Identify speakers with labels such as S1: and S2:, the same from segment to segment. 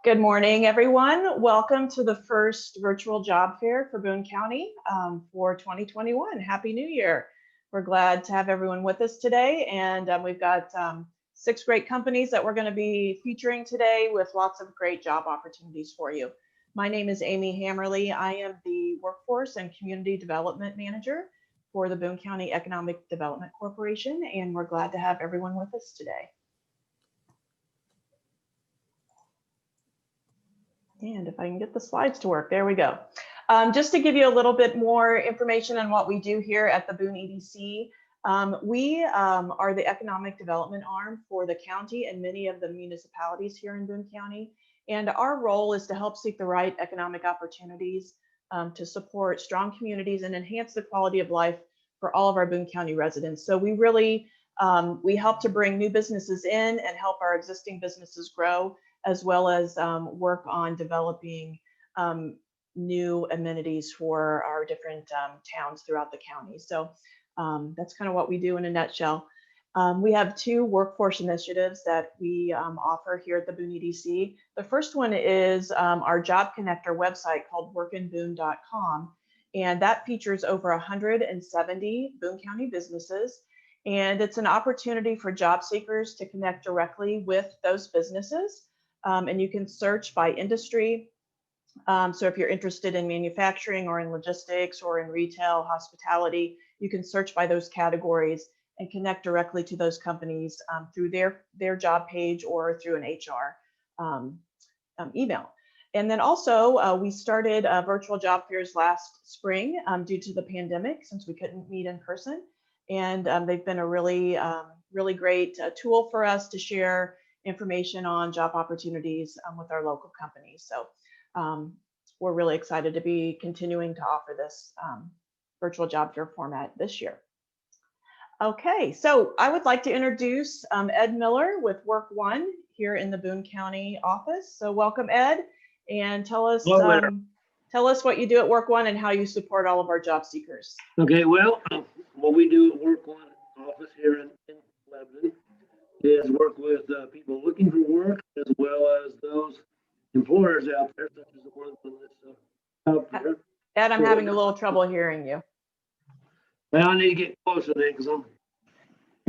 S1: Good morning, everyone. Welcome to the first virtual job fair for Boone County for 2021. Happy New Year. We're glad to have everyone with us today. And we've got 6 great companies that we're going to be featuring today with lots of great job opportunities for you. My name is Amy Hammerly. I am the Workforce and Community Development Manager for the Boone County Economic Development Corporation, and we're glad to have everyone with us today. And if I can get the slides to work, there we go. Just to give you a little bit more information on what we do here at the Boone EDC, we are the economic development arm for the county and many of the municipalities here in Boone County. And our role is to help seek the right economic opportunities to support strong communities and enhance the quality of life for all of our Boone County residents. So we really, we help to bring new businesses in and help our existing businesses grow, as well as work on developing new amenities for our different towns throughout the county. So that's kind of what we do in a nutshell. We have 2 workforce initiatives that we offer here at the Boone EDC. The first one is our Job Connector website called workinboone.com, and that features over 170 Boone County businesses. And it's an opportunity for job seekers to connect directly with those businesses. And you can search by industry. So if you're interested in manufacturing or in logistics or in retail, hospitality, you can search by those categories and connect directly to those companies through their job page or through an HR email. And then also we started virtual job fairs last spring due to the pandemic, since we couldn't meet in person. And they've been a really, really great tool for us to share information on job opportunities with our local companies. So we're really excited to be continuing to offer this virtual job fair format this year. Okay, so I would like to introduce Ed Miller with Work One here in the Boone County office. So welcome, Ed, and tell us what you do at Work One and how you support all of our job seekers.
S2: Okay, well, what we do at Work One office here in Lebanon is work with people looking for work, as well as those employers out there, such as the ones on this out there.
S1: Ed, I'm having a little trouble hearing you.
S2: Well, I need to get closer then, because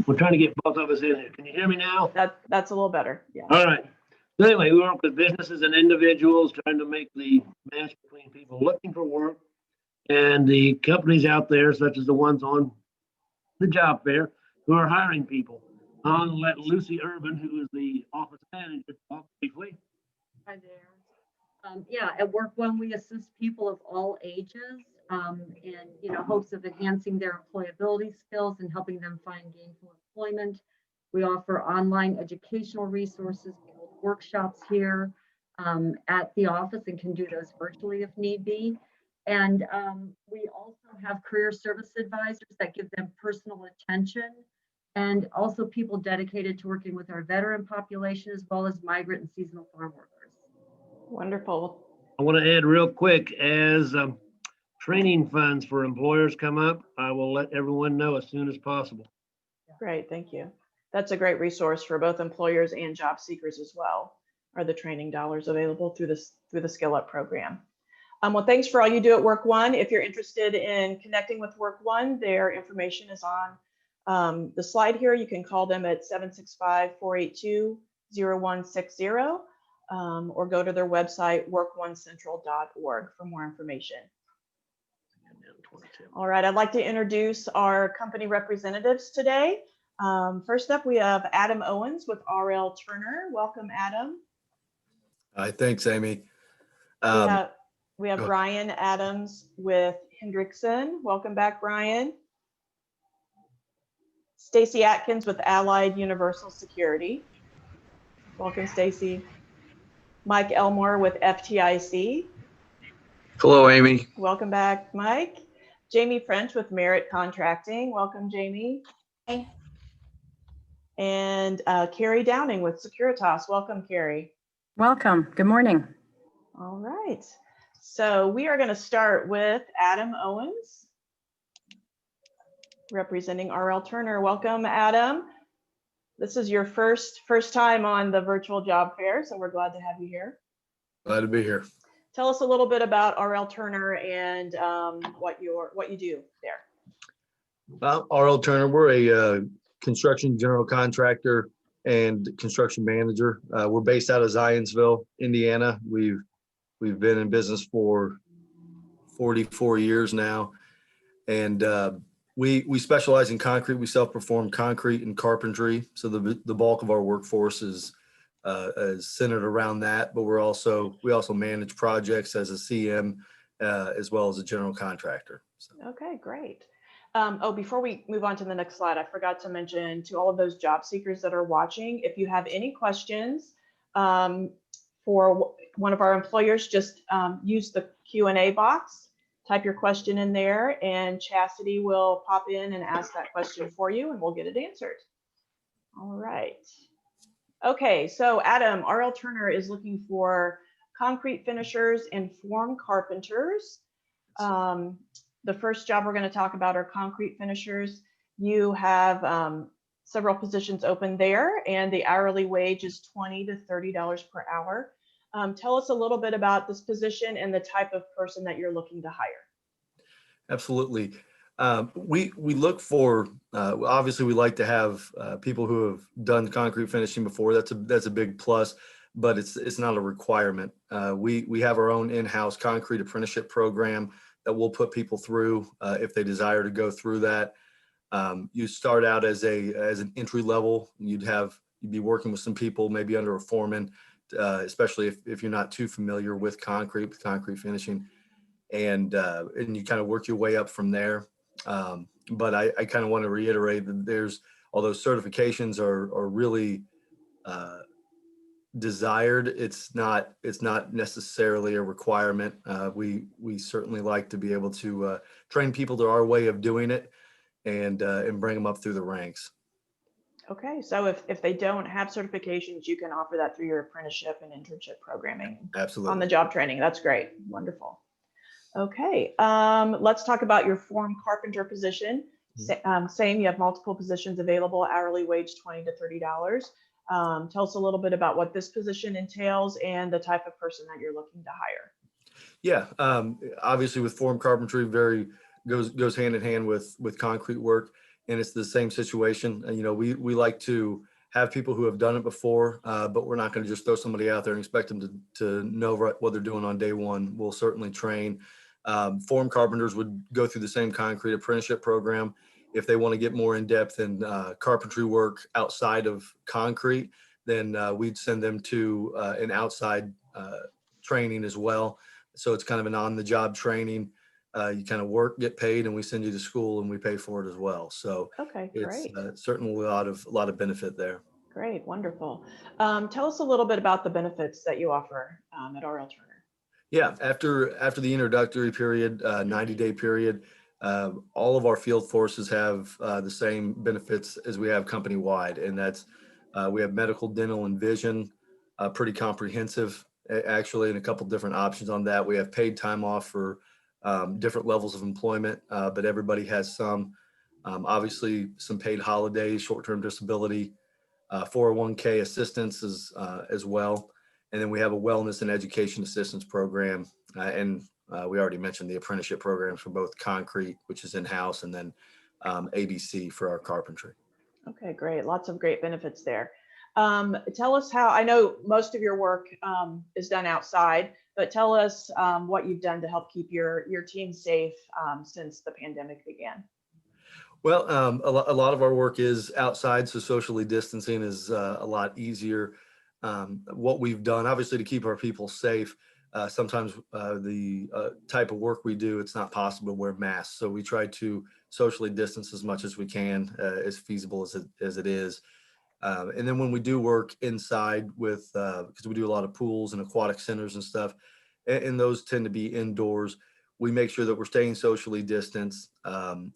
S2: we're trying to get both of us in here. Can you hear me now?
S1: That's a little better. Yeah.
S2: All right. So anyway, we work with businesses and individuals trying to make the match between people looking for work and the companies out there, such as the ones on the job fair, who are hiring people. I'll let Lucy Urban, who is the office manager, talk briefly.
S3: Hi there. Yeah, at Work One, we assist people of all ages in hopes of enhancing their employability skills and helping them find gainful employment. We offer online educational resources, we hold workshops here at the office and can do those virtually if need be. And we also have career service advisors that give them personal attention, and also people dedicated to working with our veteran population, as well as migrant and seasonal farm workers.
S1: Wonderful.
S2: I want to add real quick, as training funds for employers come up, I will let everyone know as soon as possible.
S1: Great, thank you. That's a great resource for both employers and job seekers as well, are the training dollars available through the Skill Up program. Well, thanks for all you do at Work One. If you're interested in connecting with Work One, their information is on the slide here. You can call them at 765-482-0160 or go to their website, workonecentral.org, for more information. All right, I'd like to introduce our company representatives today. First up, we have Adam Owens with RLTurner. Welcome, Adam.
S4: Hi, thanks, Amy.
S1: We have Brian Adams with Hendrickson. Welcome back, Brian. Stacey Atkins with Allied Universal Security. Welcome, Stacey. Mike Elmore with FTIC.
S4: Hello, Amy.
S1: Welcome back, Mike. Jamie French with Merritt Contracting. Welcome, Jamie.
S5: Hey.
S1: And Carrie Downing with Securitas. Welcome, Carrie.
S5: Welcome. Good morning.
S1: All right. So we are going to start with Adam Owens, representing RLTurner. Welcome, Adam. This is your first time on the virtual job fair, so we're glad to have you here.
S4: Glad to be here.
S1: Tell us a little bit about RLTurner and what you do there.
S4: RLTurner, we're a construction general contractor and construction manager. We're based out of Zionsville, Indiana. We've been in business for 44 years now, and we specialize in concrete. We self-perform concrete and carpentry, so the bulk of our workforce is centered around that. But we also manage projects as a CM as well as a general contractor. So.
S1: Okay, great. Before we move on to the next slide, I forgot to mention to all of those job seekers that are watching, if you have any questions for one of our employers, just use the Q&A box, type your question in there, and Chastity will pop in and ask that question for you, and we'll get it answered. All right. Okay, so Adam, RLTurner is looking for concrete finishers and form carpenters. The first job we're going to talk about are concrete finishers. You have several positions open there, and the hourly wage is $20 to $30 per hour. Tell us a little bit about this position and the type of person that you're looking to hire.
S4: Absolutely. We look for, obviously we like to have people who have done concrete finishing before. That's a big plus, but it's not a requirement. We have our own in-house concrete apprenticeship program that we'll put people through if they desire to go through that. You start out as an entry level. You'd be working with some people, maybe under a foreman, especially if you're not too familiar with concrete finishing, and you kind of work your way up from there. But I kind of want to reiterate that although certifications are really desired, it's not necessarily a requirement. We certainly like to be able to train people to our way of doing it and bring them up through the ranks.
S1: Okay, so if they don't have certifications, you can offer that through your apprenticeship and internship programming.
S4: Absolutely.
S1: On the job training. That's great. Wonderful. Okay, let's talk about your form carpenter position. Same, you have multiple positions available, hourly wage $20 to $30. Tell us a little bit about what this position entails and the type of person that you're looking to hire.
S4: Yeah, obviously with form carpentry, goes hand in hand with concrete work, and it's the same situation. We like to have people who have done it before, but we're not going to just throw somebody out there and expect them to know what they're doing on day one. We'll certainly train. Form carpenters would go through the same concrete apprenticeship program. If they want to get more in depth in carpentry work outside of concrete, then we'd send them to an outside training as well. So it's kind of an on-the-job training. You kind of work, get paid, and we send you to school and we pay for it as well. So
S1: okay,
S4: it's
S1: great.
S4: certainly a lot of benefit there.
S1: Great, wonderful. Tell us a little bit about the benefits that you offer at RLTurner.
S4: Yeah, after the introductory period, 90-day period, all of our field forces have the same benefits as we have company-wide, and that's we have medical, dental, and vision, pretty comprehensive, actually, and a couple different options on that. We have paid time off for different levels of employment, but everybody has some. Obviously, some paid holidays, short-term disability, 401k assistance as well. And then we have a wellness and education assistance program. And we already mentioned the apprenticeship programs for both concrete, which is in-house, and then ABC for our carpentry.
S1: Okay, great. Lots of great benefits there. Tell us how, I know most of your work is done outside, but tell us what you've done to help keep your team safe since the pandemic began.
S4: Well, a lot of our work is outside, so socially distancing is a lot easier. What we've done, obviously, to keep our people safe, sometimes the type of work we do, it's not possible to wear masks. So we try to socially distance as much as we can, as feasible as it is. And then when we do work inside with, because we do a lot of pools and aquatic centers and stuff, and those tend to be indoors, we make sure that we're staying socially distanced.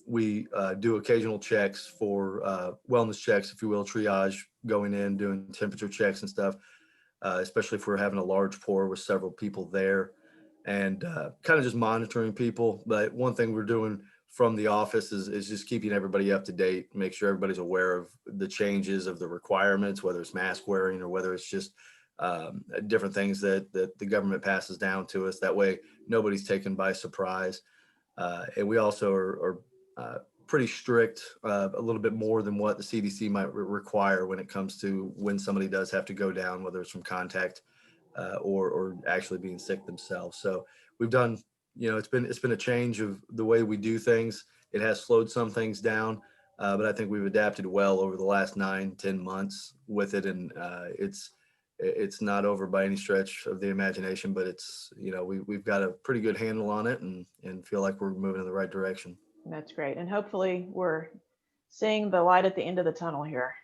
S4: We do occasional checks for wellness checks, if you will, triage, going in, doing temperature checks and stuff, especially if we're having a large pour with several people there, and kind of just monitoring people. But one thing we're doing from the office is just keeping everybody up to date, make sure everybody's aware of the changes of the requirements, whether it's mask wearing or whether it's just different things that the government passes down to us. That way, nobody's taken by surprise. And we also are pretty strict, a little bit more than what the CDC might require when it comes to when somebody does have to go down, whether it's from contact or actually being sick themselves. So we've done, it's been a change of the way we do things. It has slowed some things down, but I think we've adapted well over the last 9-10 months with it. And it's not over by any stretch of the imagination, but it's, we've got a pretty good handle on it and feel like we're moving in the right direction.
S1: That's great. And hopefully we're seeing the light at the end of the tunnel here.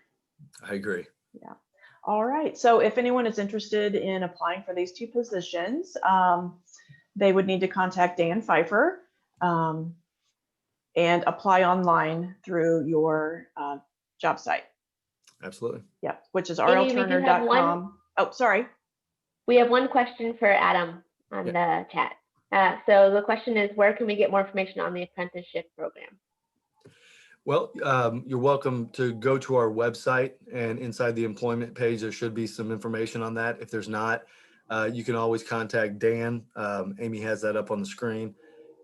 S4: I agree.
S1: Yeah. All right. So if anyone is interested in applying for these two positions, they would need to contact Dan Pfeiffer and apply online through your job site.
S4: Absolutely.
S1: Yep, which is
S6: Amy, we do have
S1: rlturner.com. Oh, sorry.
S6: We have one question for Adam on the chat. So the question is, where can we get more information on the apprenticeship program?
S4: Well, you're welcome to go to our website, and inside the employment page, there should be some information on that. If there's not, you can always contact Dan. Amy has that up on the screen,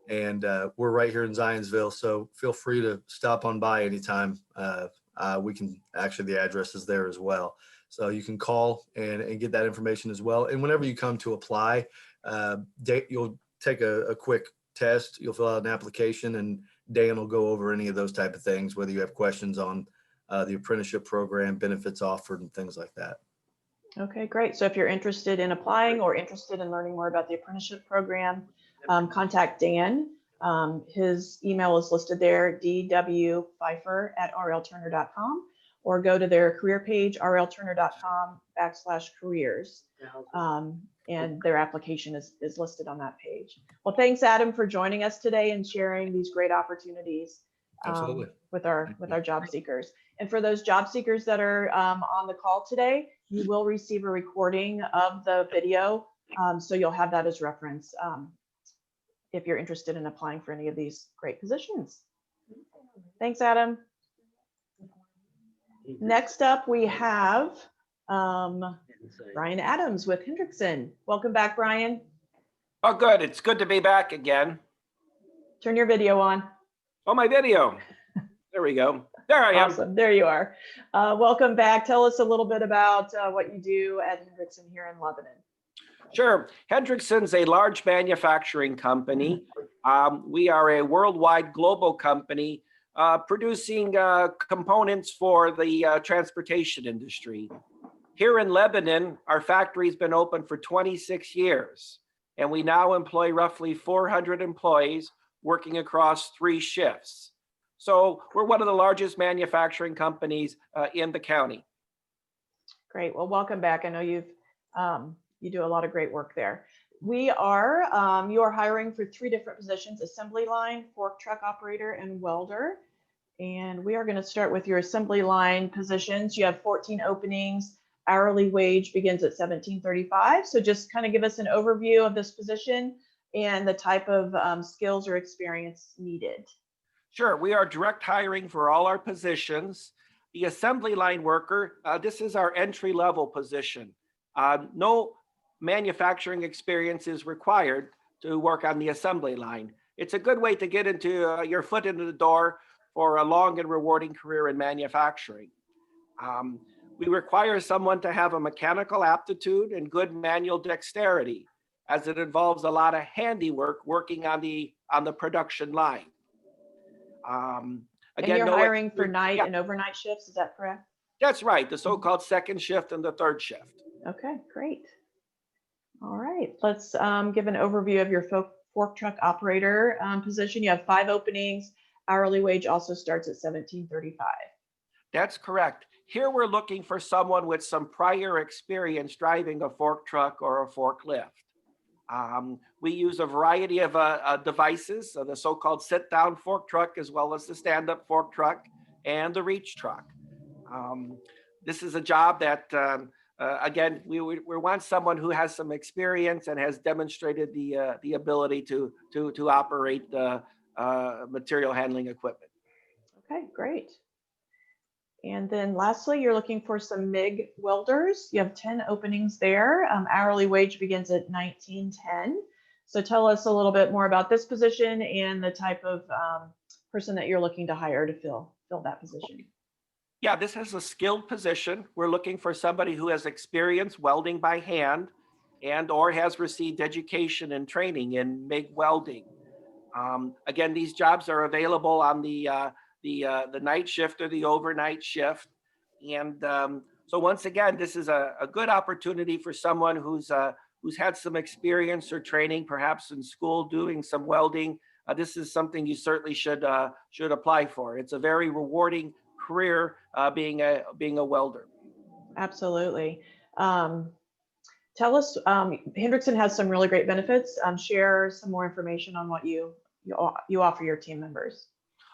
S4: and we're right here in Zionsville, so feel free to stop on by anytime. We can, actually, the address is there as well. So you can call and get that information as well. And whenever you come to apply, you'll take a quick test. You'll fill out an application, and Dan will go over any of those type of things, whether you have questions on the apprenticeship program, benefits offered, and things like that.
S1: Okay, great. So if you're interested in applying or interested in learning more about the apprenticeship program, contact Dan. His email is listed there, dwpfeiffer@rlturner.com, or go to their career page, rlturner.com/careers. And their application is listed on that page. Well, thanks, Adam, for joining us today and sharing these great opportunities with our job seekers. And for those job seekers that are on the call today, you will receive a recording of the video, so you'll have that as reference if you're interested in applying for any of these great positions. Thanks, Adam. Next up, we have Brian Adams with Hendrickson. Welcome back, Brian.
S7: Oh, good. It's good to be back again.
S1: Turn your video on.
S7: Oh, my video. There we go. There I am.
S1: Awesome. There you are. Welcome back. Tell us a little bit about what you do at Hendrickson here in Lebanon.
S7: Sure. Hendrickson's a large manufacturing company. We are a worldwide global company producing components for the transportation industry. Here in Lebanon, our factory's been open for 26 years, and we now employ roughly 400 employees working across 3 shifts. So we're one of the largest manufacturing companies in the county.
S1: Great. Well, welcome back. I know you do a lot of great work there. You are hiring for 3 different positions: assembly line, fork truck operator, and welder. And we are going to start with your assembly line positions. You have 14 openings. Hourly wage begins at $17.35. So just kind of give us an overview of this position and the type of skills or experience needed.
S7: Sure, we are direct hiring for all our positions. The assembly line worker, this is our entry-level position. No manufacturing experience is required to work on the assembly line. It's a good way to get into your foot into the door for a long and rewarding career in manufacturing. We require someone to have a mechanical aptitude and good manual dexterity, as it involves a lot of handiwork working on the production line.
S1: Again, and you're hiring for night and overnight shifts, is that correct?
S7: That's right, the so-called second shift and the third shift.
S1: Okay, great. All right, let's give an overview of your fork truck operator position. You have 5 openings. Hourly wage also starts at $17.35.
S7: That's correct. Here we're looking for someone with some prior experience driving a fork truck or a forklift. We use a variety of devices, the so-called sit-down fork truck, as well as the stand-up fork truck and the reach truck. This is a job that, again, we want someone who has some experience and has demonstrated the ability to operate the material handling equipment.
S1: Okay, great. And then lastly, you're looking for some MIG welders. You have 10 openings there. Hourly wage begins at $19.10. So tell us a little bit more about this position and the type of person that you're looking to hire to fill that position.
S7: Yeah, this is a skilled position. We're looking for somebody who has experience welding by hand and or has received education and training in MIG welding. Again, these jobs are available on the night shift or the overnight shift. And so once again, this is a good opportunity for someone who's had some experience or training, perhaps in school doing some welding. This is something you certainly should apply for. It's a very rewarding career being a welder.
S1: Absolutely. Tell us, Hendrickson has some really great benefits. Share some more information on what you offer your team members.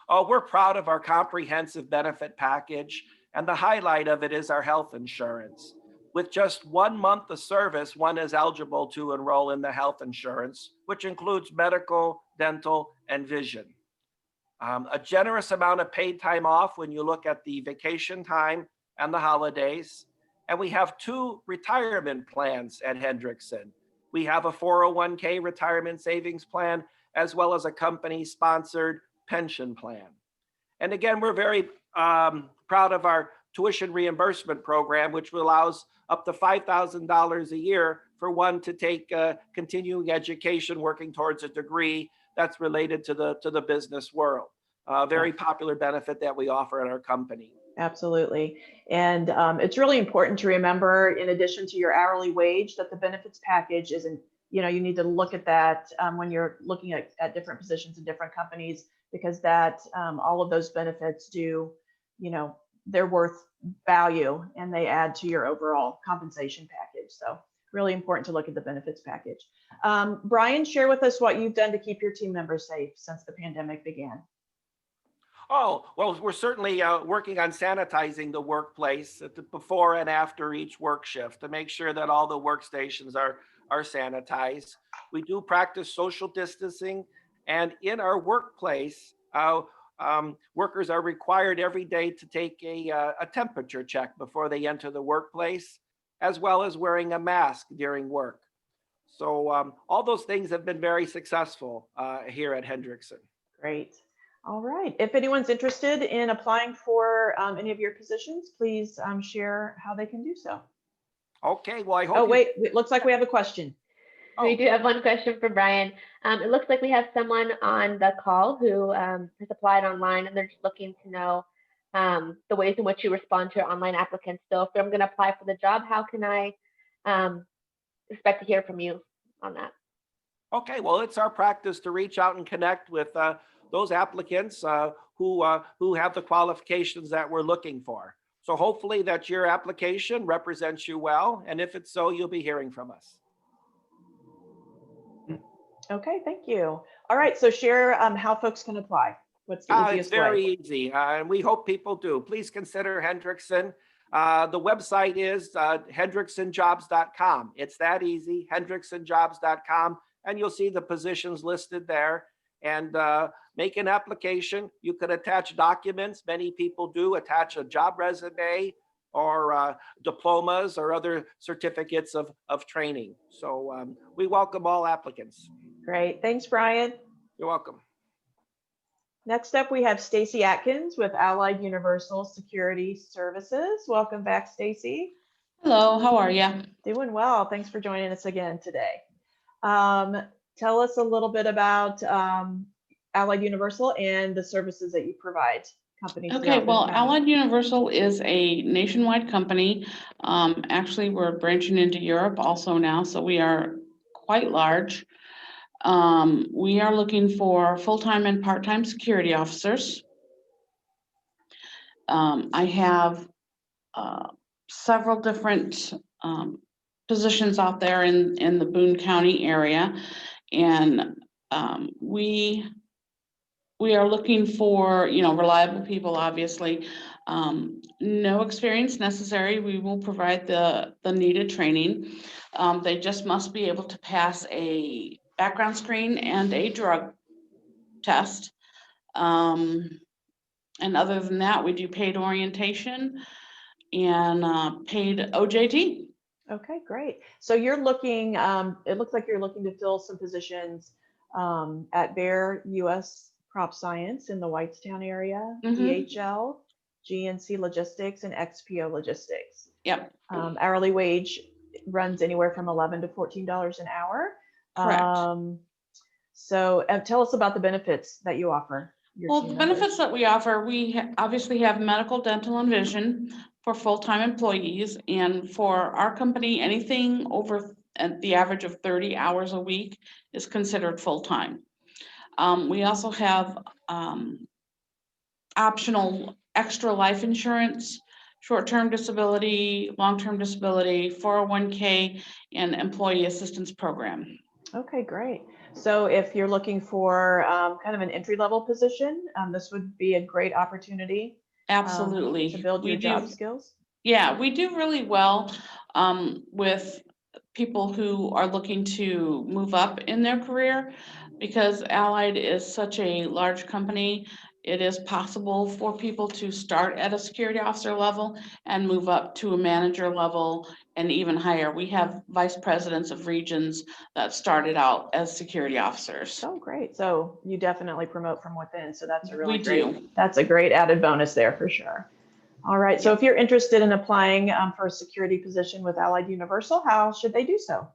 S7: Oh, we're proud of our comprehensive benefit package, and the highlight of it is our health insurance. With just 1 month of service, one is eligible to enroll in the health insurance, which includes medical, dental, and vision. A generous amount of paid time off when you look at the vacation time and the holidays. And we have 2 retirement plans at Hendrickson. We have a 401k retirement savings plan, as well as a company-sponsored pension plan. And again, we're very proud of our tuition reimbursement program, which allows up to $5,000 a year for one to take continuing education working towards a degree that's related to the business world. Very popular benefit that we offer at our company.
S1: Absolutely. And it's really important to remember, in addition to your hourly wage, that the benefits package isn't, you need to look at that when you're looking at different positions in different companies, because that all of those benefits do, they're worth value and they add to your overall compensation package. So really important to look at the benefits package. Brian, share with us what you've done to keep your team members safe since the pandemic began.
S7: Oh, well, we're certainly working on sanitizing the workplace before and after each work shift to make sure that all the workstations are sanitized. We do practice social distancing, and in our workplace, workers are required every day to take a temperature check before they enter the workplace, as well as wearing a mask during work. So all those things have been very successful here at Hendrickson.
S1: Great. All right. If anyone's interested in applying for any of your positions, please share how they can do so.
S7: Okay, well, I hope.
S1: Oh, wait, it looks like we have a question.
S6: We do have one question for Brian. It looks like we have someone on the call who has applied online, and they're just looking to know the ways in which you respond to your online applicants. So if I'm going to apply for the job, how can I expect to hear from you on that?
S7: Okay, well, it's our practice to reach out and connect with those applicants who have the qualifications that we're looking for. So hopefully that your application represents you well, and if it's so, you'll be hearing from us.
S1: Okay, thank you. All right, so share how folks can apply. What's the easiest
S7: It's very
S1: way?
S7: easy, and we hope people do. Please consider Hendrickson. The website is hendricksonjobs.com. It's that easy, hendricksonjobs.com, and you'll see the positions listed there. And make an application. You could attach documents. Many people do attach a job resume or diplomas or other certificates of training. So we welcome all applicants.
S1: Great. Thanks, Brian.
S7: You're welcome.
S1: Next up, we have Stacey Atkins with Allied Universal Security Services. Welcome back, Stacey.
S8: Hello, how are you?
S1: Doing well. Thanks for joining us again today. Tell us a little bit about Allied Universal and the services that you provide companies.
S8: Okay, well, Allied Universal is a nationwide company. Actually, we're branching into Europe also now, so we are quite large. We are looking for full-time and part-time security officers. I have several different positions out there in the Boone County area, and we are looking for, reliable people, obviously. No experience necessary. We will provide the needed training. They just must be able to pass a background screen and a drug test. And other than that, we do paid orientation and paid OJT.
S1: Okay, great. So you're looking, it looks like you're looking to fill some positions at Bear US Crop Science in the Whitestown area, DHL, GNC Logistics, and XPO Logistics.
S8: Yep.
S1: Hourly wage runs anywhere from $11 to $14 an hour.
S8: Correct.
S1: So tell us about the benefits that you offer.
S8: Well, the benefits that we offer, we obviously have medical, dental, and vision for full-time employees. And for our company, anything over the average of 30 hours a week is considered full-time. We also have optional extra life insurance, short-term disability, long-term disability, 401k, and employee assistance program.
S1: Okay, great. So if you're looking for kind of an entry-level position, this would be a great opportunity.
S8: Absolutely.
S1: To build your job skills.
S8: Yeah, we do really well with people who are looking to move up in their career, because Allied is such a large company. It is possible for people to start at a security officer level and move up to a manager level and even higher. We have vice presidents of regions that started out as security officers.
S1: Oh, great. So you definitely promote from within. So that's a really
S8: We
S1: great,
S8: do.
S1: That's a great added bonus there for sure. All right. So if you're interested in applying for a security position with Allied Universal, how should they do so?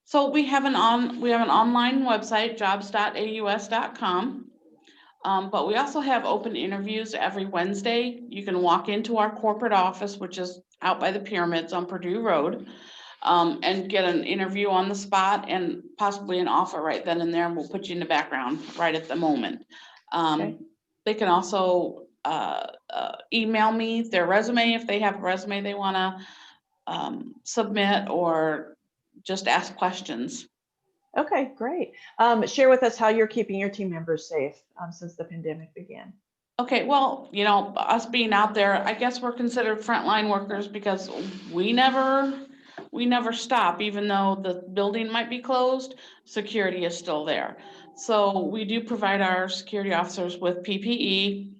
S8: So we have an online website, jobs.aus.com. But we also have open interviews every Wednesday. You can walk into our corporate office, which is out by the pyramids on Purdue Road, and get an interview on the spot and possibly an offer right then and there, and we'll put you in the background right at the moment.
S1: Okay.
S8: They can also email me their resume if they have a resume they want to submit, or just ask questions.
S1: Okay, great. Share with us how you're keeping your team members safe since the pandemic began.
S8: Okay, well, you know, us being out there, I guess we're considered frontline workers because we never stop. Even though the building might be closed, security is still there. So we do provide our security officers with PPE,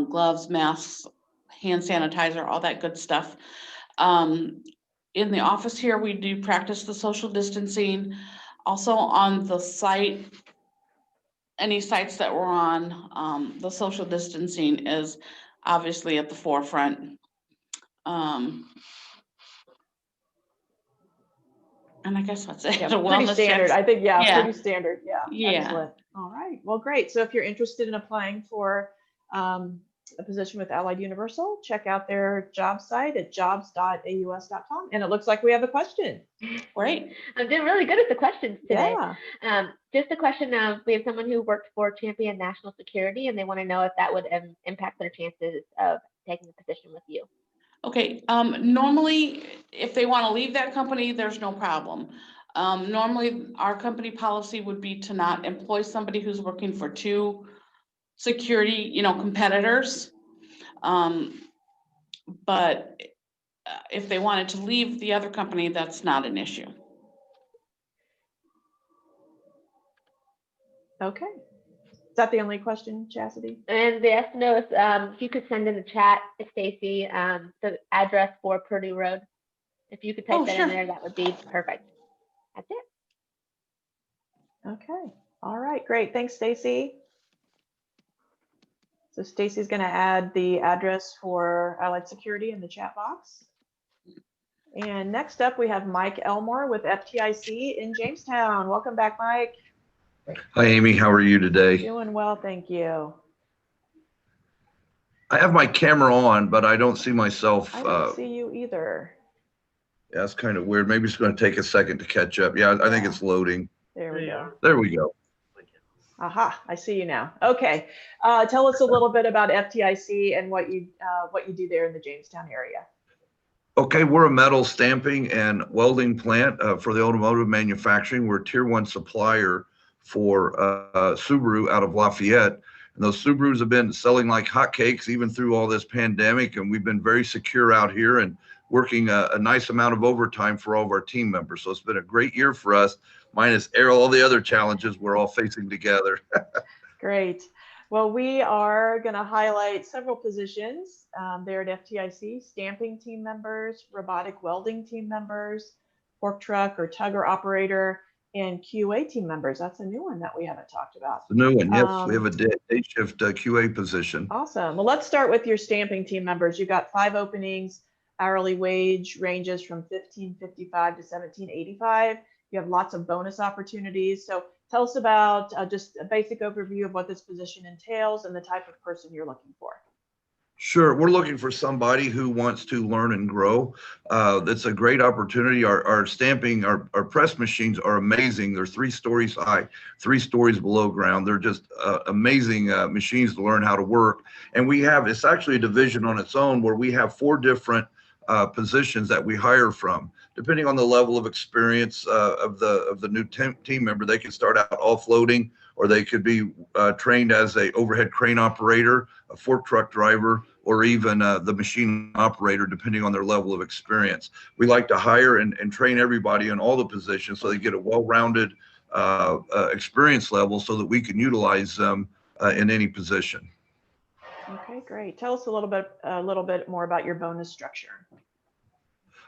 S8: gloves, masks, hand sanitizer, all that good stuff. In the office here, we do practice the social distancing. Also on the site, any sites that we're on, the social distancing is obviously at the forefront. And I guess that's it.
S1: Yeah, pretty standard.
S8: Checks.
S1: I think,
S8: Yeah.
S1: Pretty standard. Yeah. Excellent. All right. Well, great. So if you're interested in applying for a position with Allied Universal, check out their job site at jobs.aus.com. And it looks like we have a question.
S8: Great.
S6: I'm doing really good at the questions today.
S1: Yeah.
S6: Just a question of, we have someone who worked for Champion National Security, and they want to know if that would impact their chances of taking a position with you.
S8: Okay, normally, if they want to leave that company, there's no problem. Normally, our company policy would be to not employ somebody who's working for two security, competitors. But if they wanted to leave the other company, that's not an issue.
S1: Okay. Is that the only question, Chastity?
S6: And they asked to know if you could send in the chat, Stacey, the address for Purdue Road. If you could type that in there, that would be perfect. That's it.
S1: Okay. All right. Great. Thanks, Stacey. So Stacey's going to add the address for Allied Security in the chat box. And next up, we have Mike Elmore with FTIC in Jamestown. Welcome back, Mike.
S9: Hi, Amy. How are you today?
S1: Doing well, thank you.
S9: I have my camera on, but I don't see myself.
S1: I don't see you either.
S9: Yeah, it's kind of weird. Maybe it's going to take a second to catch up. Yeah, I think it's loading.
S1: There we go.
S9: There we go.
S1: Aha, I see you now. Okay. Tell us a little bit about FTIC and what you do there in the Jamestown area.
S9: Okay, we're a metal stamping and welding plant for the automotive manufacturing. We're a tier 1 supplier for Subaru out of Lafayette. And those Subarus have been selling like hotcakes even through all this pandemic. And we've been very secure out here and working a nice amount of overtime for all of our team members. So it's been a great year for us, minus all the other challenges we're all facing together.
S1: Great. Well, we are going to highlight several positions there at FTIC: stamping team members, robotic welding team members, fork truck or tugger operator, and QA team members. That's a new one that we haven't talked about.
S9: The new one, yes, we have a day shift QA position.
S1: Awesome. Well, let's start with your stamping team members. You've got 5 openings. Hourly wage ranges from $15.55 to $17.85. You have lots of bonus opportunities. So tell us about just a basic overview of what this position entails and the type of person you're looking for.
S9: Sure. We're looking for somebody who wants to learn and grow. That's a great opportunity. Our stamping, our press machines are amazing. They're 3 stories high, 3 stories below ground. They're just amazing machines to learn how to work. And we have, it's actually a division on its own where we have 4 different positions that we hire from. Depending on the level of experience of the new team member, they can start out offloading, or they could be trained as a overhead crane operator, a fork truck driver, or even the machine operator, depending on their level of experience. We like to hire and train everybody in all the positions so they get a well-rounded experience level so that we can utilize them in any position.
S1: Okay, great. Tell us a little bit more about your bonus structure.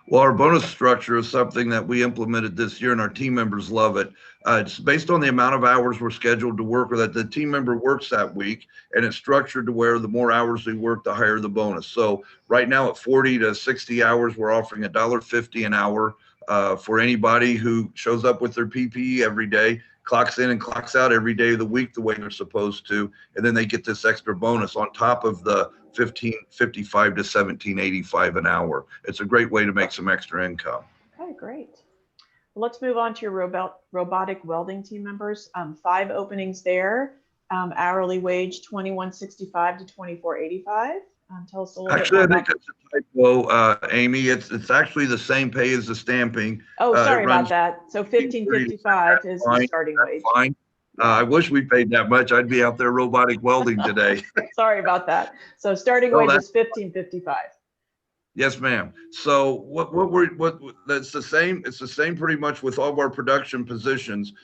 S9: Well, our bonus structure is something that we implemented this year, and our team members love it. It's based on the amount of hours we're scheduled to work, or that the team member works that week, and it's structured to where the more hours they work, the higher the bonus. So right now at 40 to 60 hours, we're offering $1.50 an hour for anybody who shows up with their PPE every day, clocks in and clocks out every day of the week the way they're supposed to, and then they get this extra bonus on top of the $15.55 to $17.85 an hour. It's a great way to make some extra income.
S1: Okay, great. Well, let's move on to your robotic welding team members. 5 openings there. Hourly wage $21.65 to $24.85. Tell us a little bit more.
S9: Actually, I think that's a typo, Amy. It's actually the same pay as the stamping.
S1: Oh, sorry about that. So $15.55 is the starting wage.
S9: Fine. I wish we paid that much. I'd be out there robotic welding today.
S1: Sorry about that. So starting wage is $15.55.
S9: Yes, ma'am. So that's the same. It's the same pretty much with all of our production positions.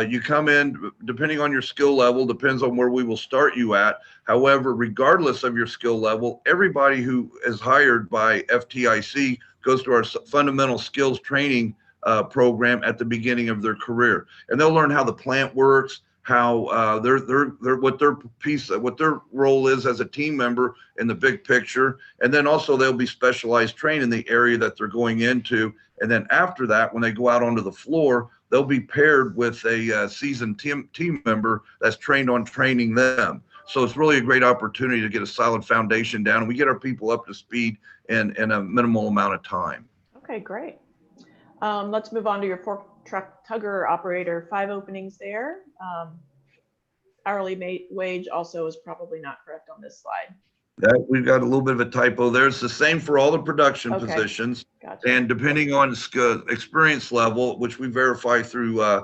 S9: You come in, depending on your skill level, depends on where we will start you at. However, regardless of your skill level, everybody who is hired by FTIC goes to our fundamental skills training program at the beginning of their career, and they'll learn how the plant works, how what their role is as a team member in the big picture, and then also they'll be specialized trained in the area that they're going into. And then after that, when they go out onto the floor, they'll be paired with a seasoned team member that's trained on training them. So it's really a great opportunity to get a solid foundation down, and we get our people up to speed in a minimal amount of time.
S1: Okay, great. Let's move on to your fork truck tugger operator. 5 openings there. Hourly wage also is probably not correct on this slide.
S9: We've got a little bit of a typo there. It's the same for all the production positions.
S1: Gotcha.
S9: And depending on experience level, which we verify through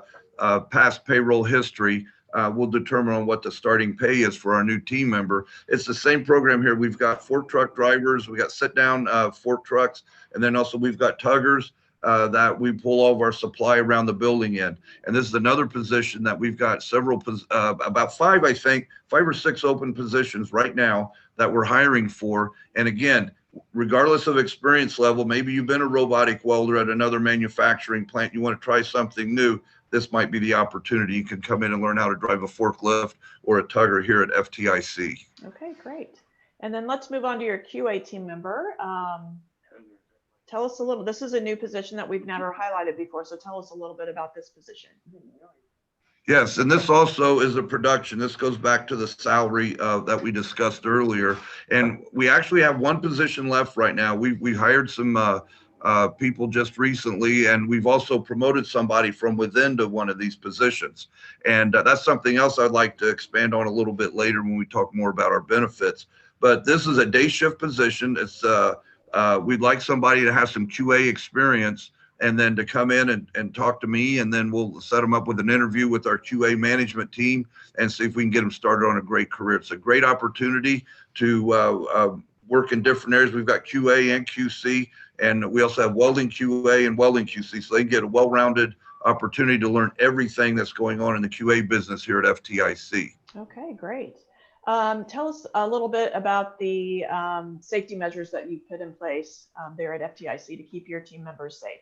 S9: past payroll history, we'll determine on what the starting pay is for our new team member. It's the same program here. We've got fork truck drivers, we got sit down fork trucks, and then also we've got tuggers that we pull all of our supply around the building in. And this is another position that we've got several, about 5 or 6 open positions right now that we're hiring for. And again, regardless of experience level, maybe you've been a robotic welder at another manufacturing plant, you want to try something new, this might be the opportunity. You can come in and learn how to drive a forklift or a tugger here at FTIC.
S1: Okay, great. And then let's move on to your QA team member. Tell us a little, this is a new position that we've never highlighted before, so tell us a little bit about this position.
S9: Yes, and this also is a production. This goes back to the salary that we discussed earlier. And we actually have 1 position left right now. We hired some people just recently, and we've also promoted somebody from within to one of these positions. And that's something else I'd like to expand on a little bit later when we talk more about our benefits. But this is a day shift position. It's we'd like somebody to have some QA experience, and then to come in and talk to me, and then we'll set them up with an interview with our QA management team and see if we can get them started on a great career. It's a great opportunity to work in different areas. We've got QA and QC, and we also have welding QA and welding QC, so they can get a well-rounded opportunity to learn everything that's going on in the QA business here at FTIC.
S1: Okay, great. Tell us a little bit about the safety measures that you put in place there at FTIC to keep your team members safe.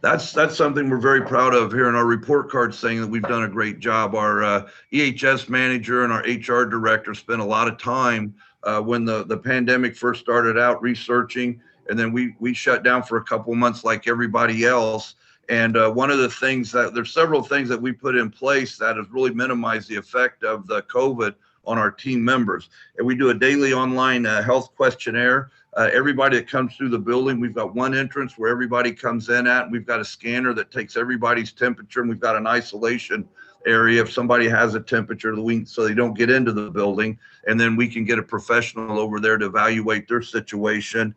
S9: That's something we're very proud of here in our report card, saying that we've done a great job. Our EHS manager and our HR director spent a lot of time when the pandemic first started out researching, and then we shut down for a couple of months like everybody else. And one of the things there's several things that we put in place that has really minimized the effect of the COVID on our team members. And we do a daily online health questionnaire. Everybody that comes through the building, we've got one entrance where everybody comes in at, and we've got a scanner that takes everybody's temperature, and we've got an isolation area if somebody has a temperature so they don't get into the building, and then we can get a professional over there to evaluate their situation.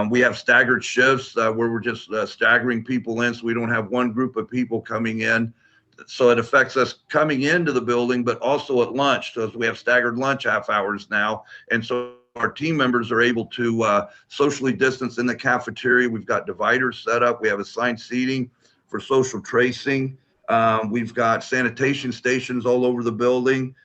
S9: We have staggered shifts where we're just staggering people in, so we don't have one group of people coming in. So it affects us coming into the building, but also at lunch. So we have staggered lunch half hours now. And so our team members are able to socially distance in the cafeteria. We've got dividers set up. We have assigned seating for social tracing. We've got sanitation stations all over the building.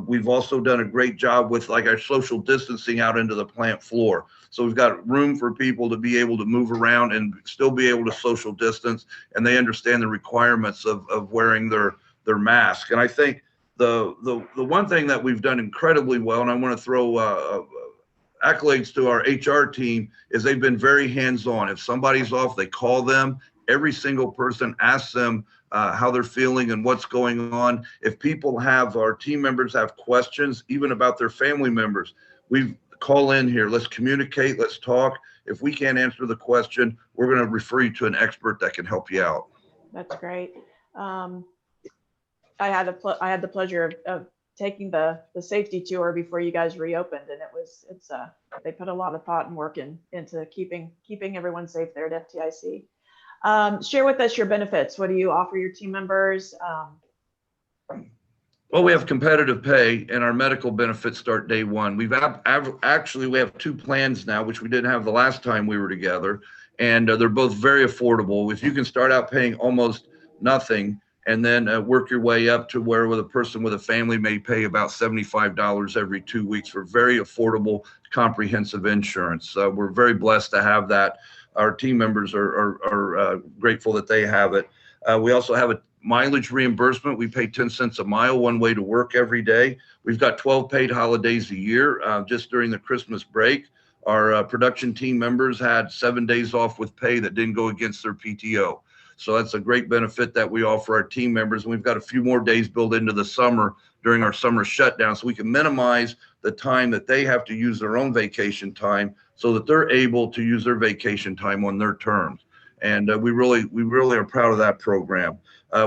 S9: We've also done a great job with like our social distancing out into the plant floor. So we've got room for people to be able to move around and still be able to social distance, and they understand the requirements of wearing their mask. And I think the one thing that we've done incredibly well, and I want to throw accolades to our HR team, is they've been very hands-on. If somebody's off, they call them. Every single person asks them how they're feeling and what's going on. If our team members have questions, even about their family members, we call in here. Let's communicate. Let's talk. If we can't answer the question, we're going to refer you to an expert that can help you out.
S1: That's great. I had the pleasure of taking the safety tour before you guys reopened, and they put a lot of thought and work into keeping everyone safe there at FTIC. Share with us your benefits. What do you offer your team members?
S9: Well, we have competitive pay, and our medical benefits start day one. We have two plans now, which we didn't have the last time we were together, and they're both very affordable. If you can start out paying almost nothing and then work your way up to where with a person with a family may pay about $75 every 2 weeks for very affordable, comprehensive insurance. We're very blessed to have that. Our team members are grateful that they have it. We also have a mileage reimbursement. We pay 10 cents a mile one way to work every day. We've got 12 paid holidays a year. Just during the Christmas break, our production team members had 7 days off with pay that didn't go against their PTO. So that's a great benefit that we offer our team members. And we've got a few more days built into the summer during our summer shutdown, so we can minimize the time that they have to use their own vacation time so that they're able to use their vacation time on their terms. And we really are proud of that program.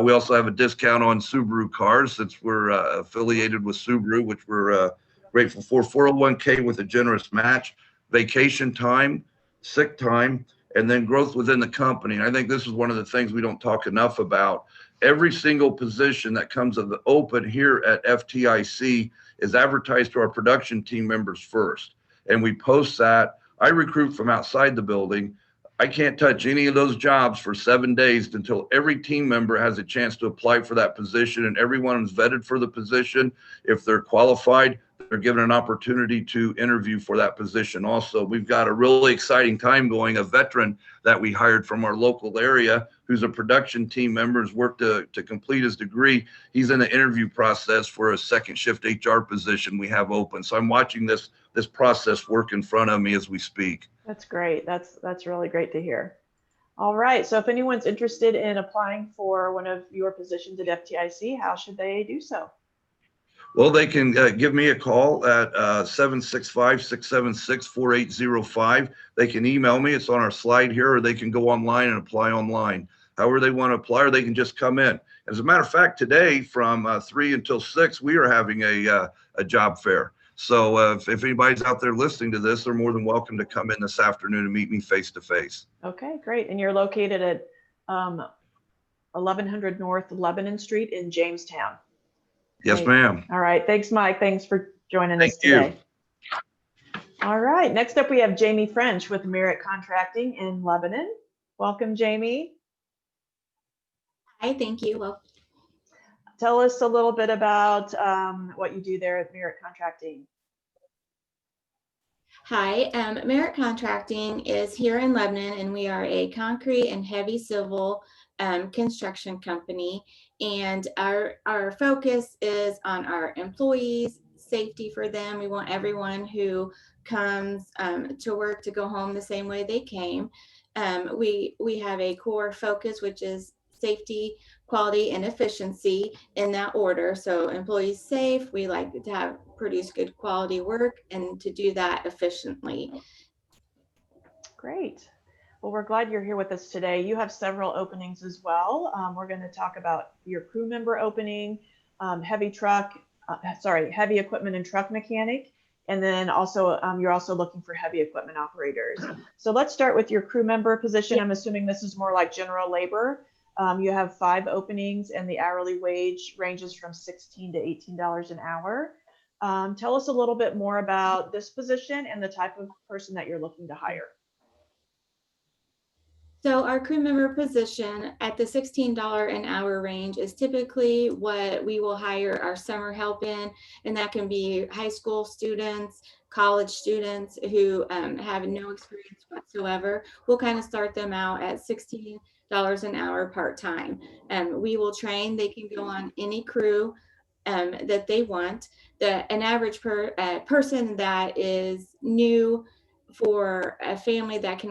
S9: We also have a discount on Subaru cars since we're affiliated with Subaru, which we're grateful for. 401k with a generous match, vacation time, sick time, and then growth within the company. And I think this is one of the things we don't talk enough about. Every single position that comes of the open here at FTIC is advertised to our production team members first. And we post that. I recruit from outside the building. I can't touch any of those jobs for 7 days until every team member has a chance to apply for that position, and everyone is vetted for the position. If they're qualified, they're given an opportunity to interview for that position. Also, we've got a really exciting time going. A veteran that we hired from our local area, who's a production team member, has worked to complete his degree. He's in the interview process for a second shift HR position we have open. So I'm watching this process work in front of me as we speak.
S1: That's great. That's really great to hear. All right. So if anyone's interested in applying for one of your positions at FTIC, how should they do so?
S9: Well, they can give me a call at 765-676-4805. They can email me. It's on our slide here, or they can go online and apply online. However they want to apply, or they can just come in. As a matter of fact, today from 3 until 6, we are having a job fair. So if anybody's out there listening to this, they're more than welcome to come in this afternoon and meet me face to face.
S1: Okay, great. And you're located at 1100 North Lebanon Street in Jamestown.
S9: Yes, ma'am.
S1: All right. Thanks, Mike. Thanks for joining us today. All right. Next up, we have Jamie French with Merritt Contracting in Lebanon. Welcome, Jamie.
S10: Hi, thank you. Well,
S1: Tell us a little bit about what you do there at Merritt Contracting.
S10: Hi, Merritt Contracting is here in Lebanon, and we are a concrete and heavy civil construction company. And our focus is on our employees, safety for them. We want everyone who comes to work to go home the same way they came. We have a core focus, which is safety, quality, and efficiency in that order. So employees safe, we like to have produce good quality work and to do that efficiently.
S1: Great. Well, we're glad you're here with us today. You have several openings as well. We're going to talk about your crew member opening, heavy equipment and truck mechanic, and then also you're also looking for heavy equipment operators. So let's start with your crew member position. I'm assuming this is more like general labor. You have 5 openings, and the hourly wage ranges from $16 to $18 an hour. Tell us a little bit more about this position and the type of person that you're looking to hire.
S10: So our crew member position at the $16 an hour range is typically what we will hire our summer help in, and that can be high school students, college students who have no experience whatsoever. We'll kind of start them out at $16 an hour part-time. We will train, they can go on any crew that they want. An average person that is new for a family that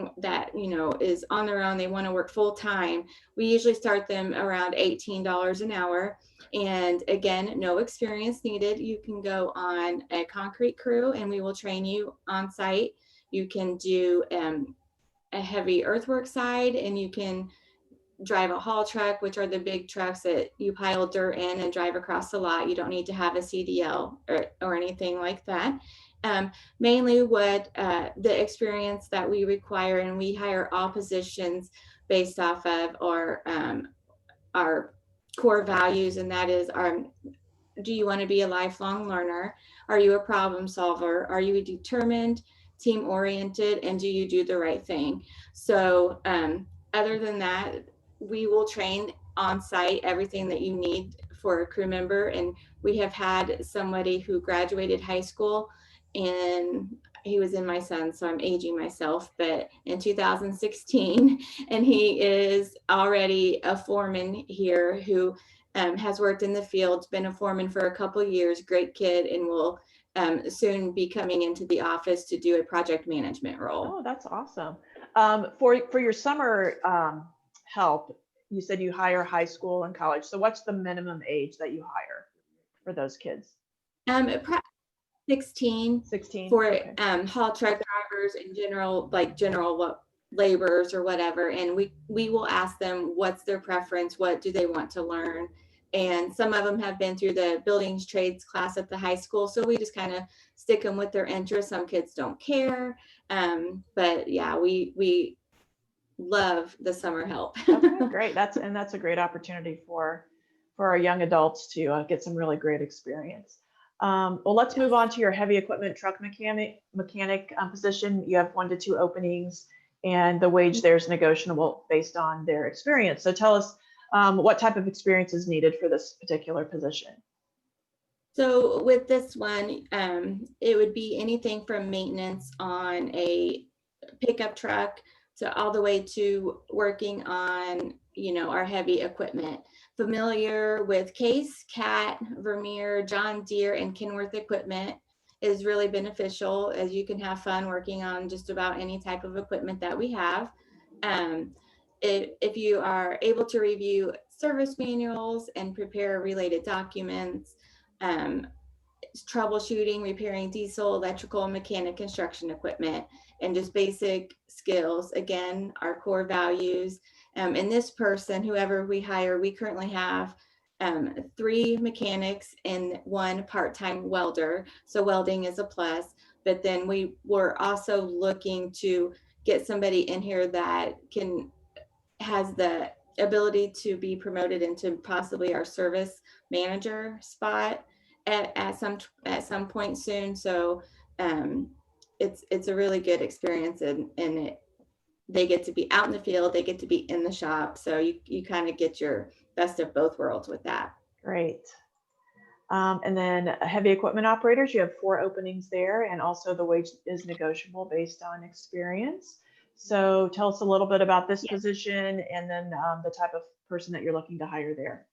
S10: is on their own, they want to work full time, we usually start them around $18 an hour. And again, no experience needed. You can go on a concrete crew and we will train you on site. You can do a heavy earthwork side, and you can drive a haul truck, which are the big trucks that you pile dirt in and drive across the lot. You don't need to have a CDL or anything like that. Mainly what the experience that we require, and we hire all positions based off of our core values, and that is do you want to be a lifelong learner? Are you a problem solver? Are you determined, team oriented, and do you do the right thing? So other than that, we will train on site everything that you need for a crew member. And we have had somebody who graduated high school, and he was in my son, so I'm aging myself, but in 2016, and he is already a foreman here who has worked in the field, been a foreman for a couple of years, great kid, and will soon be coming into the office to do a project management role.
S1: Oh, that's awesome. For your summer help, you said you hire high school and college. So what's the minimum age that you hire for those kids?
S10: 16 for
S1: okay.
S10: Haul truck drivers in general, like general laborers or whatever. And we will ask them what's their preference, what do they want to learn. And some of them have been through the buildings trades class at the high school. So we just kind of stick them with their interests. Some kids don't care. But yeah, we love the summer help.
S1: Okay, great. That's a great opportunity for our young adults to get some really great experience. Well, let's move on to your heavy equipment truck mechanic position. You have 1 to 2 openings, and the wage there is negotiable based on their experience. So tell us what type of experience is needed for this particular position.
S10: So with this one, it would be anything from maintenance on a pickup truck to all the way to working on, our heavy equipment. Familiar with Case, Cat, Vermeer, John Deere, and Kenworth equipment is really beneficial, as you can have fun working on just about any type of equipment that we have. If you are able to review service manuals and prepare related documents, troubleshooting, repairing diesel, electrical, mechanic, construction equipment, and just basic skills. Again, our core values. And this person, whoever we hire, we currently have 3 mechanics and 1 part-time welder. So welding is a plus, but then we were also looking to get somebody in here that has the ability to be promoted into possibly our service manager spot at some point soon. So it's a really good experience, and they get to be out in the field, they get to be in the shop. So you kind of get your best of both worlds with that.
S1: Great. And then heavy equipment operators, you have 4 openings there, and also the wage is negotiable based on experience. So tell us a little bit about this position, and then the type of person that you're looking to hire there.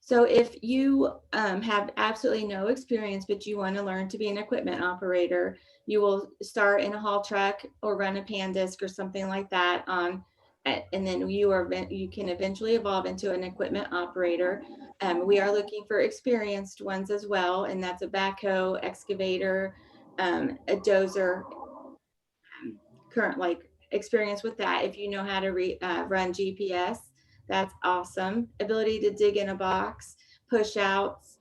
S10: So if you have absolutely no experience, but you want to learn to be an equipment operator, you will start in a haul truck or run a pan disc or something like that and then you can eventually evolve into an equipment operator. We are looking for experienced ones as well, and that's a backhoe, excavator, a dozer, current like experience with that. If you know how to run GPS, that's awesome. Ability to dig in a box, push outs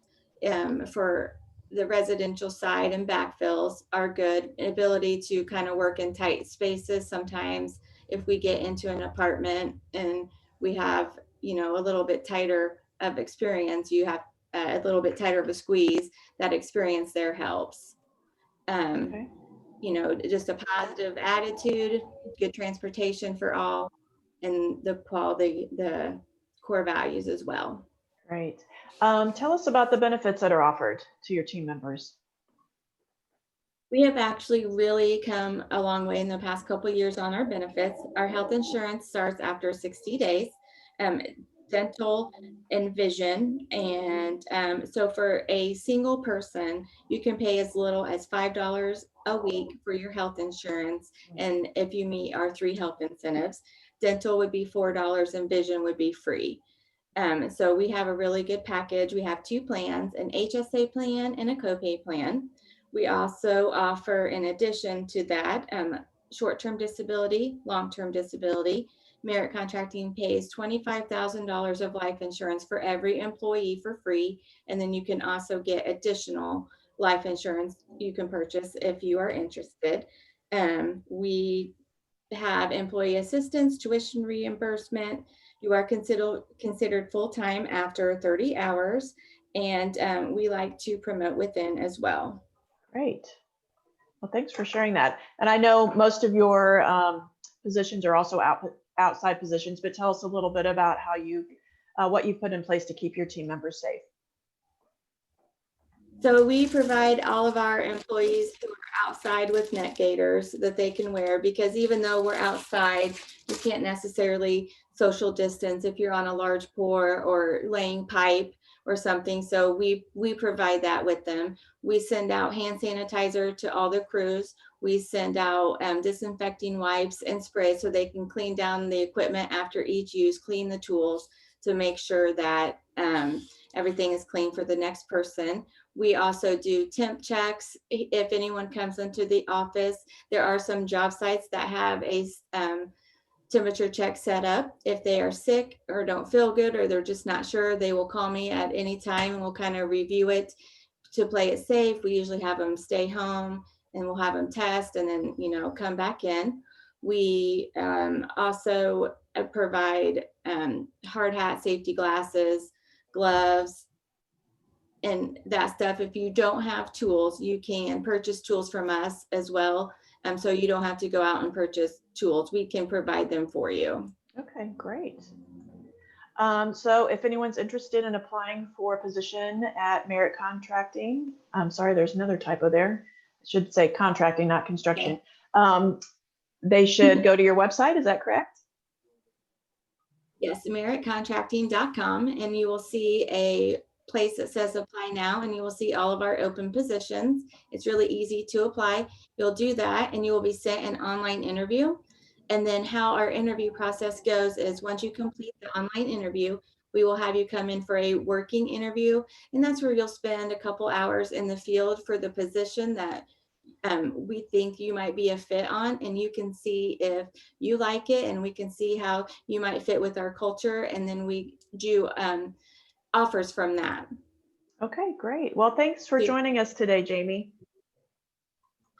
S10: for the residential side and backfills are good. Ability to kind of work in tight spaces. Sometimes if we get into an apartment and we have, you know, a little bit tighter of experience, you have a little bit tighter of a squeeze, that experience there helps.
S1: Okay.
S10: You know, just a positive attitude, good transportation for all, and the quality, the core values as well.
S1: Great. Tell us about the benefits that are offered to your team members.
S10: We have actually really come a long way in the past couple of years on our benefits. Our health insurance starts after 60 days, dental and vision. And so for a single person, you can pay as little as $5 a week for your health insurance. And if you meet our 3 health incentives, dental would be $4 and vision would be free. So we have a really good package. We have 2 plans, an HSA plan and a copay plan. We also offer, in addition to that, short-term disability, long-term disability. Merritt Contracting pays $25,000 of life insurance for every employee for free. And then you can also get additional life insurance you can purchase if you are interested. We have employee assistance, tuition reimbursement. You are considered full-time after 30 hours. And we like to promote within as well.
S1: Great. Well, thanks for sharing that. And I know most of your positions are also outside positions, but tell us a little bit about how what you've put in place to keep your team members safe.
S10: So we provide all of our employees who are outside with neck gaiters that they can wear, because even though we're outside, you can't necessarily social distance if you're on a large pour or laying pipe or something. So we provide that with them. We send out hand sanitizer to all the crews. We send out disinfecting wipes and spray so they can clean down the equipment after each use, clean the tools to make sure that everything is clean for the next person. We also do temp checks. If anyone comes into the office, there are some job sites that have a temperature check set up. If they are sick or don't feel good or they're just not sure, they will call me at any time and we'll kind of review it to play it safe. We usually have them stay home and we'll have them test and then, you know, come back in. We also provide hard hat, safety glasses, gloves, and that stuff. If you don't have tools, you can purchase tools from us as well. So you don't have to go out and purchase tools. We can provide them for you.
S1: Okay, great. So if anyone's interested in applying for a position at Merritt Contracting, I'm sorry, there's another typo there. I should say contracting, not construction. Okay. They should go to your website, is that correct?
S10: Yes, merrittcontracting.com, and you will see a place that says apply now, and you will see all of our open positions. It's really easy to apply. You'll do that and you will be sent an online interview. And then how our interview process goes is once you complete the online interview, we will have you come in for a working interview. And that's where you'll spend a couple hours in the field for the position that we think you might be a fit on, and you can see if you like it, and we can see how you might fit with our culture. And then we do offers from that.
S1: Okay, great. Well, thanks for joining us today, Jamie.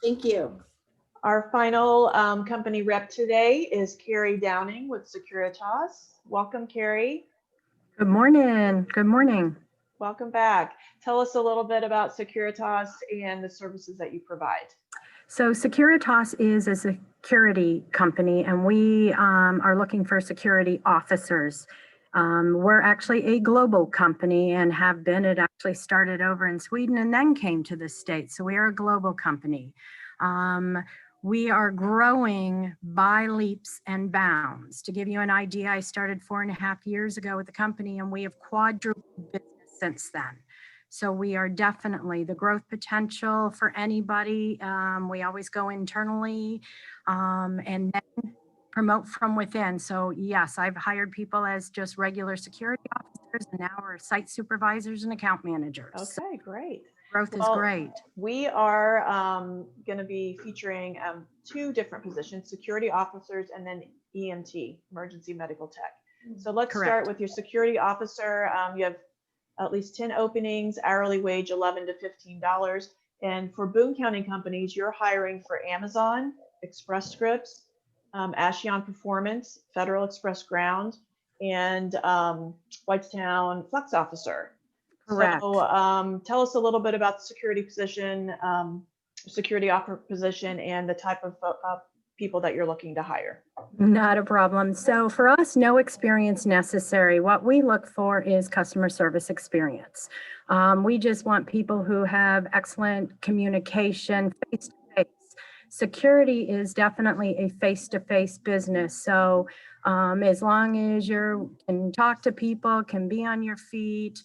S10: Thank you.
S1: Our final company rep today is Carrie Downing with Securitas. Welcome, Carrie.
S5: Good morning. Good morning.
S1: Welcome back. Tell us a little bit about Securitas and the services that you provide.
S5: So Securitas is a security company, and we are looking for security officers. We're actually a global company and have been. It actually started over in Sweden and then came to the States. So we are a global company. We are growing by leaps and bounds. To give you an idea, I started 4.5 years ago with the company and we have quadrupled business since then. So we are definitely the growth potential for anybody. We always go internally and then promote from within. So yes, I've hired people as just regular security officers and now we're site supervisors and account managers.
S1: Okay, great.
S5: Growth is
S1: Well,
S5: great.
S1: We are going to be featuring 2 different positions, security officers and then EMT, emergency medical tech. So let's start
S5: Correct.
S1: with your security officer. You have at least 10 openings, hourly wage $11 to $15. And for Boone County companies, you're hiring for Amazon, Express Scripts, Ashion Performance, Federal Express Ground, and Whitestown Flex Officer.
S5: Correct.
S1: So tell us a little bit about the security position, security officer position, and the type of people that you're looking to hire.
S5: Not a problem. So for us, no experience necessary. What we look for is customer service experience. We just want people who have excellent communication face-to-face. Security is definitely a face-to-face business. So as long as you can talk to people, can be on your feet,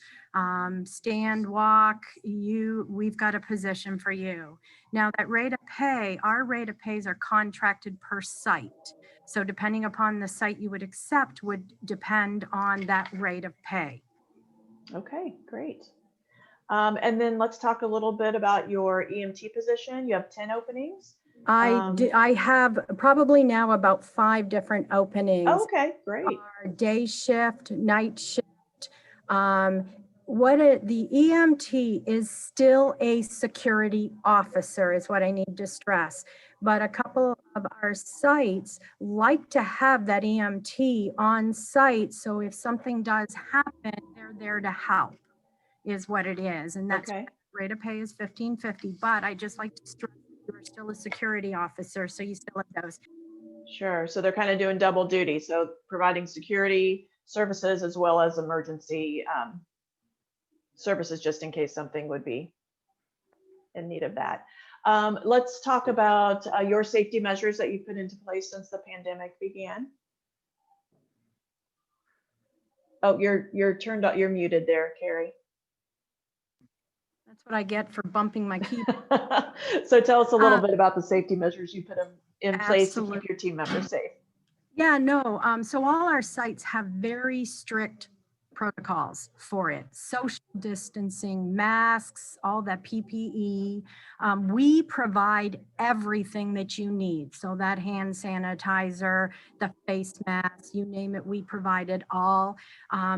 S5: stand, walk, we've got a position for you. Now that rate of pay, our rate of pays are contracted per site. So depending upon the site you would accept would depend on that rate of pay.
S1: Okay, great. And then let's talk a little bit about your EMT position. You have 10 openings.
S5: I have probably now about 5 different openings.
S1: Oh, okay, great.
S5: Day shift, night shift. The EMT is still a security officer is what I need to stress. But a couple of our sites like to have that EMT on site. So if something does happen, they're there to help is what it is. And that's
S1: Okay.
S5: rate of pay is $15.50. But I just like to stress you're still a security officer. So you still have those.
S1: Sure. So they're kind of doing double duty. So providing security services as well as emergency services, just in case something would be in need of that. Let's talk about your safety measures that you put into place since the pandemic began. Oh, you're turned up. You're muted there, Carrie.
S5: That's what I get for bumping my keyboard.
S1: So tell us a little bit about the safety measures you put in place to
S5: Absolutely.
S1: keep your team members safe.
S5: Yeah, no. So all our sites have very strict protocols for it. Social distancing, masks, all that PPE. We provide everything that you need. So that hand sanitizer, the face masks, you name it, we provide it all.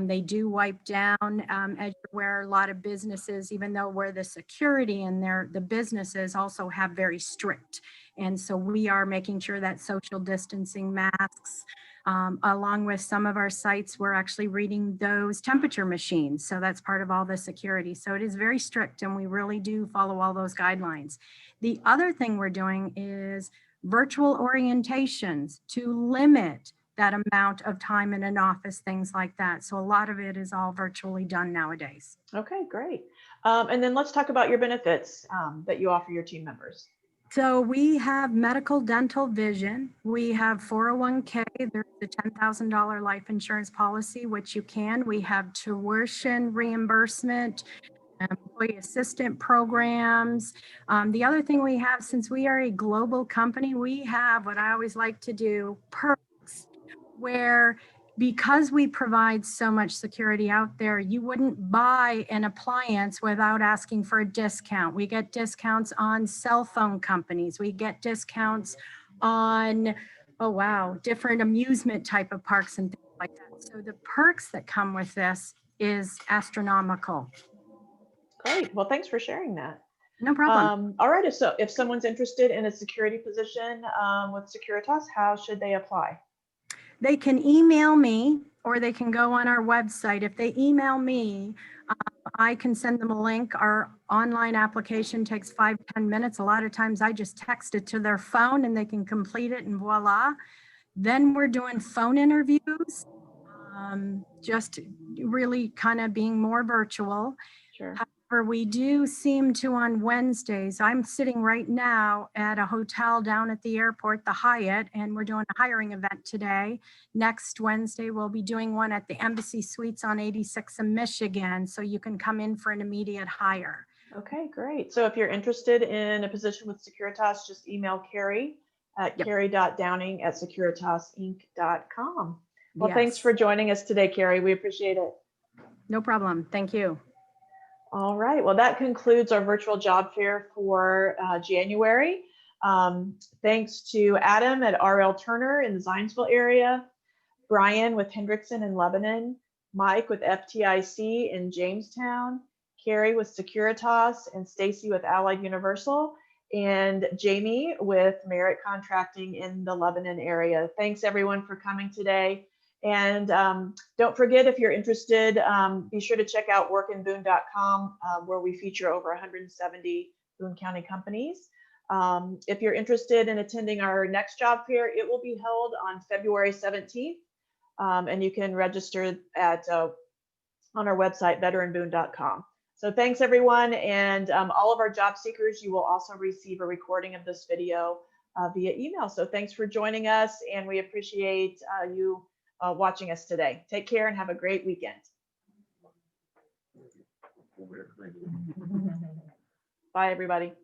S5: They do wipe down everywhere. A lot of businesses, even though we're the security in there, the businesses also have very strict. And so we are making sure that social distancing masks, along with some of our sites, we're actually reading those temperature machines. So that's part of all the security. So it is very strict and we really do follow all those guidelines. The other thing we're doing is virtual orientations to limit that amount of time in an office, things like that. So a lot of it is all virtually done nowadays.
S1: Okay, great. And then let's talk about your benefits that you offer your team members.
S5: So we have medical, dental, vision. We have 401k. There's a $10,000 life insurance policy, which you can. We have tuition reimbursement, employee assistant programs. The other thing we have, since we are a global company, we have what I always like to do, perks, where because we provide so much security out there, you wouldn't buy an appliance without asking for a discount. We get discounts on cell phone companies. We get discounts on, different amusement type of parks and things like that. So the perks that come with this is astronomical.
S1: Great. Well, thanks for sharing that.
S5: No problem.
S1: All right. So if someone's interested in a security position with Securitas, how should they apply?
S5: They can email me or they can go on our website. If they email me, I can send them a link. Our online application takes 5-10 minutes. A lot of times I just text it to their phone and they can complete it and voila. Then we're doing phone interviews. just really kind of being more virtual.
S1: Sure.
S5: However, we do seem to on Wednesdays, I'm sitting right now at a hotel down at the airport, the Hyatt, and we're doing a hiring event today. Next Wednesday, we'll be doing one at the Embassy Suites on 86 in Michigan, so you can come in for an immediate hire.
S1: Okay, great. So if you're interested in a position with Securitas, just email Carrie at
S5: Yep.
S1: carrie.downing@securitasinc.com. Well, thanks
S5: Yes.
S1: for joining us today, Carrie. We appreciate it.
S5: No problem. Thank you.
S1: All right. Well, that concludes our virtual job fair for January. Thanks to Adam at RLTurner in the Zionsville area, Brian with Hendrickson in Lebanon, Mike with FTIC in Jamestown, Carrie with Securitas, and Stacey with Allied Universal, and Jamie with Merritt Contracting in the Lebanon area. Thanks everyone for coming today. And don't forget, if you're interested, be sure to check out workinboone.com, where we feature over 170 Boone County companies. If you're interested in attending our next job fair, it will be held on February 17th, and you can register at on our website, veteranboone.com. So thanks everyone, and all of our job seekers, you will also receive a recording of this video via email. So thanks for joining us, and we appreciate you watching us today. Take care and have a great weekend. Bye, everybody.